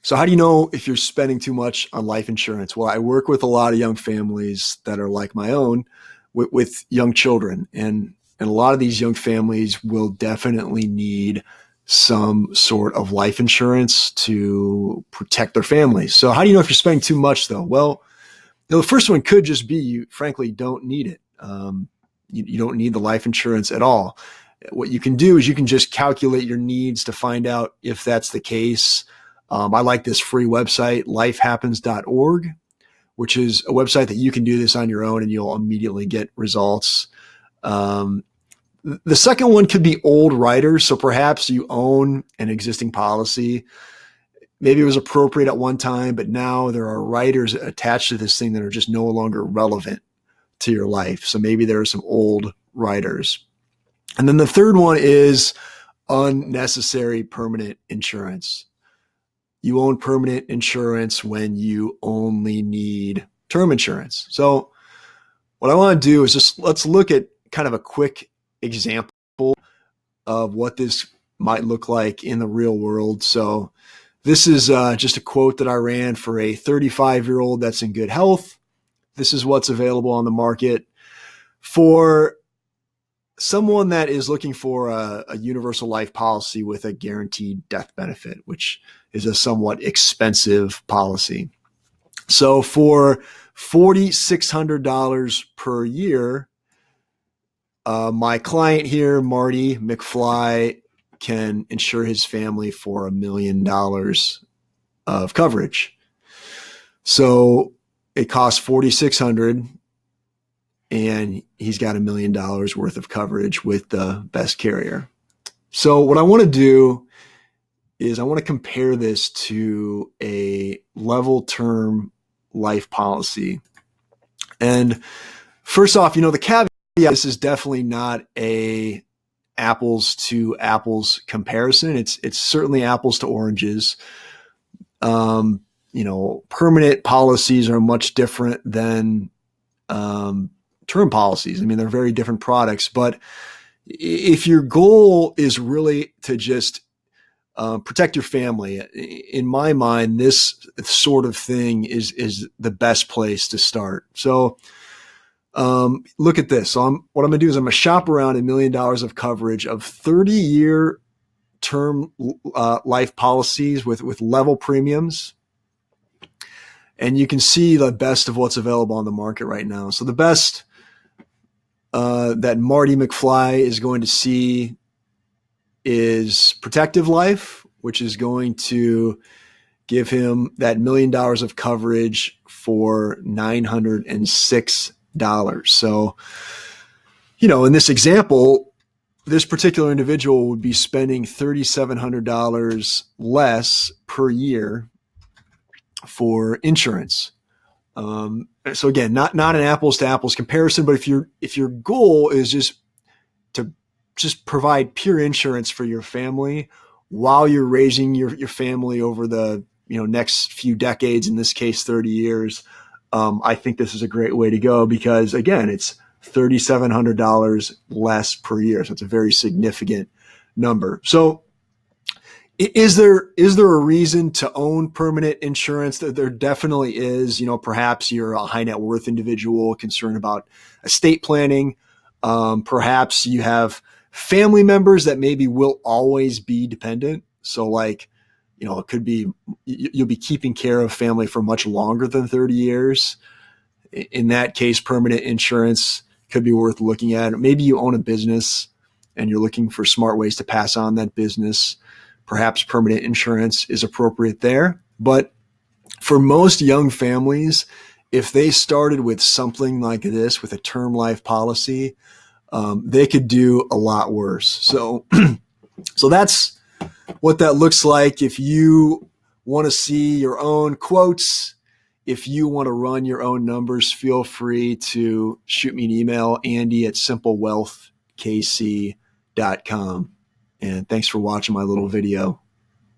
So how do you know if you're spending too much on life insurance? Well, I work with a lot of young families that are like my own with young children. And a lot of these young families will definitely need some sort of life insurance to protect their families. So how do you know if you're spending too much though? Well, the first one could just be you frankly don't need it. You don't need the life insurance at all. What you can do is you can just calculate your needs to find out if that's the case. I like this free website, lifehappens.org, which is a website that you can do this on your own and you'll immediately get results. The second one could be old riders. So perhaps you own an existing policy. Maybe it was appropriate at one time, but now there are riders attached to this thing that are just no longer relevant to your life. So maybe there are some old riders. And then the third one is unnecessary permanent insurance. You own permanent insurance when you only need term insurance. So what I want to do is just let's look at kind of a quick example of what this might look like in the real world. So this is just a quote that I ran for a 35-year-old that's in good health. This is what's available on the market for someone that is looking for a universal life policy with a guaranteed death benefit, which is a somewhat expensive policy. So for $4,600 per year, my client here, Marty McFly, can insure his family for $1 million of coverage. So it costs $4,600 and he's got $1 million worth of coverage with the best carrier. So what I want to do is I want to compare this to a level term life policy. And first off, the caveat, this is definitely not a apples to apples comparison. It's certainly apples to oranges. Permanent policies are much different than term policies. I mean, they're very different products, but if your goal is really to just protect your family, in my mind, this sort of thing is the best place to start. So look at this. So what I'm going to do is I'm going to shop around $1 million of coverage of 30-year term life policies with level premiums. And you can see the best of what's available on the market right now. So the best that Marty McFly is going to see is Protective Life, which is going to give him that $1 million of coverage for $906. So, in this example, this particular individual would be spending $3,700 less per year for insurance. So again, not an apples to apples comparison, but if your goal is just provide pure insurance for your family while you're raising your family over the next few decades, in this case 30 years, I think this is a great way to go because again, it's $3,700 less per year. So it's a very significant number. So is there a reason to own permanent insurance? There definitely is. Perhaps you're a high net worth individual concerned about estate planning. Perhaps you have family members that maybe will always be dependent. So it could be you'll be keeping care of family for much longer than 30 years. In that case, permanent insurance could be worth looking at. Maybe you own a business and you're looking for smart ways to pass on that business. Perhaps permanent insurance is appropriate there. But for most young families, if they started with something like this, with a term life policy, they could do a lot worse. So that's what that looks like. If you want to see your own quotes, if you want to run your own numbers, feel free to shoot me an email, Andy@simplewealthkc.com. And thanks for watching my little video.